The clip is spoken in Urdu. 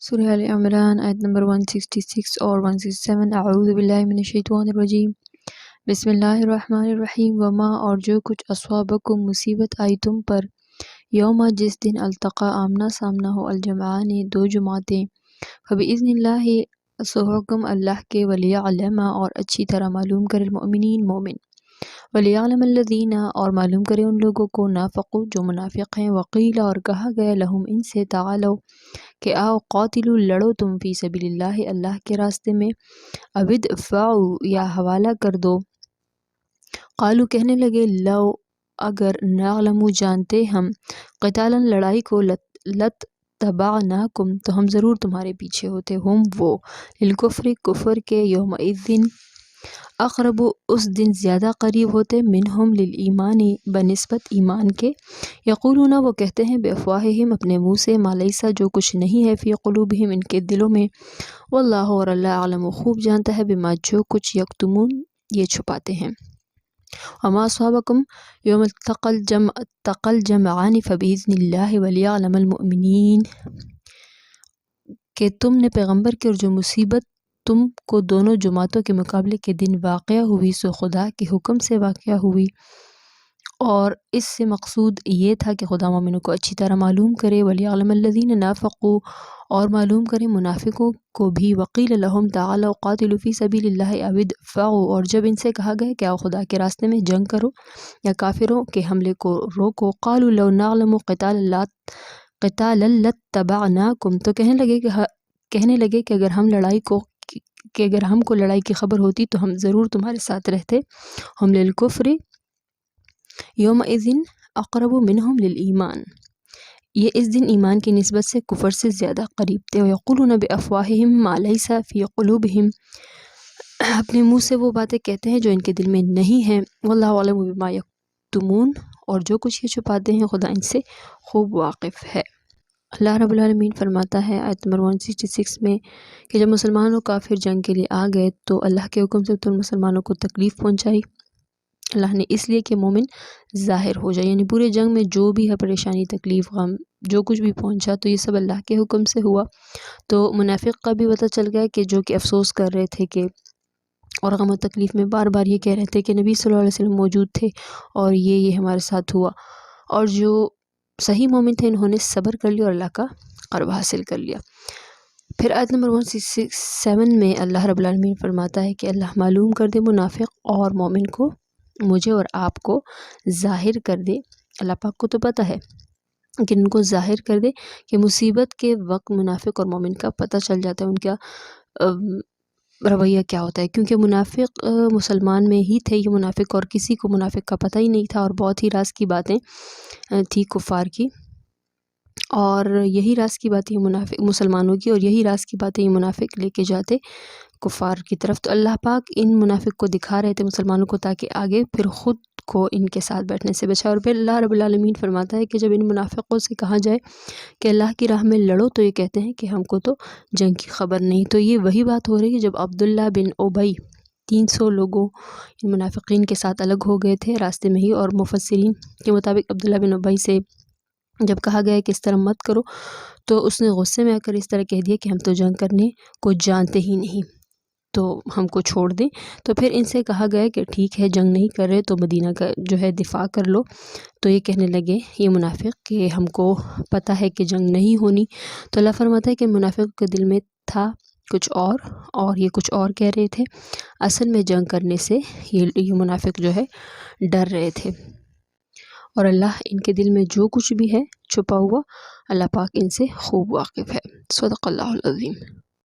سورہ آل عمران آیت نمبر 166 اور 167۔ اعوذ باللہ من الشیطان الرجیم، بسم اللہ الرحمن الرحیم۔ وما اور جو کچھ اصابکم مصیبت آئی تم پر، یوم جس دن التقا آمنا سامنا ہو الجمعان دو جماعتیں، فبإذن اللہ سو حکم اللہ کے، ولیعلم اور اچھی طرح معلوم کرے المؤمنین مومن، ولیعلم الذین اور معلوم کرے ان لوگوں کو نافقوا جو منافق ہیں، وقیل اور کہا گیا لہم ان سے تعالوا کہ آؤ قاتلوا لڑو تم فی سبیل اللہ اللہ کے راستے میں، او ادفعوا یا حوالہ کر دو، قالوا کہنے لگے لو اگر نعلم جانتے ہم قتالا لڑائی کو لاتبعناکم تو ہم ضرور تمہارے پیچھے ہوتے، ہم وہ للکفر کفر کے، یومئذ اقرب اس دن زیادہ قریب ہوتے، منہم للایمان بنسبت ایمان کے، یقولون وہ کہتے ہیں بافواہہم اپنے منہ سے، ما لیس جو کچھ نہیں ہے، فی قلوبہم ان کے دلوں میں، واللہ اور اللہ اعلم خوب جانتا ہے، بما جو کچھ یکتمون یہ چھپاتے ہیں۔ وما اصابکم یوم التقى الجمعان فبإذن اللہ ولیعلم المؤمنین، کہ تم نے پیغمبر کی اور جو مصیبت تم کو دونوں جماعتوں کے مقابلے کے دن واقعہ ہوئی سو خدا کے حکم سے واقعہ ہوئی، اور اس سے مقصود یہ تھا کہ خدا مومنوں کو اچھی طرح معلوم کرے، ولیعلم الذین نافقوا اور معلوم کرے منافقوں کو بھی، وقیل لہم تعالوا قاتلوا فی سبیل اللہ او ادفعوا اور جب ان سے کہا گیا کہ آؤ خدا کے راستے میں جنگ کرو یا کافروں کے حملے کو روکو، قالوا لو نعلم قتالا لاتبعناکم تو کہنے لگے کہ اگر ہم کو لڑائی کی خبر ہوتی تو ہم ضرور تمہارے ساتھ رہتے، ہم للکفر یومئذ اقرب منہم للایمان، یہ اس دن ایمان کی نسبت سے کفر سے زیادہ قریب تھے، ویقولون بافواہہم ما لیس فی قلوبہم اپنے منہ سے وہ باتیں کہتے ہیں جو ان کے دل میں نہیں ہیں، واللہ اعلم بما یکتمون اور جو کچھ یہ چھپاتے ہیں خدا ان سے خوب واقف ہے۔ اللہ رب العالمین فرماتا ہے آیت نمبر 166 میں کہ جب مسلمان و کافر جنگ کے لیے آ گئے تو اللہ کے حکم سے تو مسلمانوں کو تکلیف پہنچائی اللہ نے، اس لیے کہ مومن ظاہر ہو جائے، یعنی پورے جنگ میں جو بھی ہے پریشانی تکلیف غم جو کچھ بھی پہنچا تو یہ سب اللہ کے حکم سے ہوا۔ تو منافق کا بھی پتہ چل گیا کہ جو کہ افسوس کر رہے تھے کہ اور غم و تکلیف میں بار بار یہ کہہ رہے تھے کہ نبی صلی اللہ علیہ وسلم موجود تھے اور یہ ہمارے ساتھ ہوا، اور جو صحیح مومن تھے انہوں نے صبر کر لیا اور اللہ کا قرب حاصل کر لیا۔ پھر آیت نمبر 167 میں اللہ رب العالمین فرماتا ہے کہ اللہ معلوم کر دے منافق اور مومن کو، مجھے اور آپ کو ظاہر کر دے، اللہ پاک کو تو پتہ ہے لیکن ان کو ظاہر کر دے کہ مصیبت کے وقت منافق اور مومن کا پتہ چل جاتا ہے، ان کا رویہ کیا ہوتا ہے، کیونکہ منافق مسلمان میں ہی تھے، یہ منافق اور کسی کو منافق کا پتہ ہی نہیں تھا، اور بہت ہی راز کی باتیں تھی کفار کی، اور یہی راز کی باتیں منافق مسلمانوں کی، اور یہی راز کی باتیں یہ منافق لے کے جاتے کفار کی طرف۔ تو اللہ پاک ان منافق کو دکھا رہے تھے مسلمانوں کو تاکہ آگے پھر خود کو ان کے ساتھ بیٹھنے سے بچائے، اور پھر اللہ رب العالمین فرماتا ہے کہ جب ان منافقوں سے کہا جائے کہ اللہ کی راہ میں لڑو تو یہ کہتے ہیں کہ ہم کو تو جنگ کی خبر نہیں۔ تو یہ وہی بات ہو رہی ہے جب عبداللہ بن ابی 300 لوگوں ان منافقین کے ساتھ الگ ہو گئے تھے راستے میں ہی، اور مفسرین کے مطابق عبداللہ بن ابی سے جب کہا گیا کہ اس طرح مت کرو تو اس نے غصے میں آ کر اس طرح کہہ دیا کہ ہم تو جنگ کرنے کو جانتے ہی نہیں تو ہم کو چھوڑ دیں۔ تو پھر ان سے کہا گیا کہ ٹھیک ہے جنگ نہیں کر رہے تو مدینہ کا جو ہے دفاع کر لو، تو یہ کہنے لگے یہ منافق کہ ہم کو پتہ ہے کہ جنگ نہیں ہونی۔ تو اللہ فرماتا ہے کہ منافق کے دل میں تھا کچھ اور یہ کچھ اور کہہ رہے تھے، اصل میں جنگ کرنے سے یہ منافق جو ہے ڈر رہے تھے، اور اللہ ان کے دل میں جو کچھ بھی ہے چھپا ہوا اللہ پاک ان سے خوب واقف ہے۔ صدق اللہ العظیم۔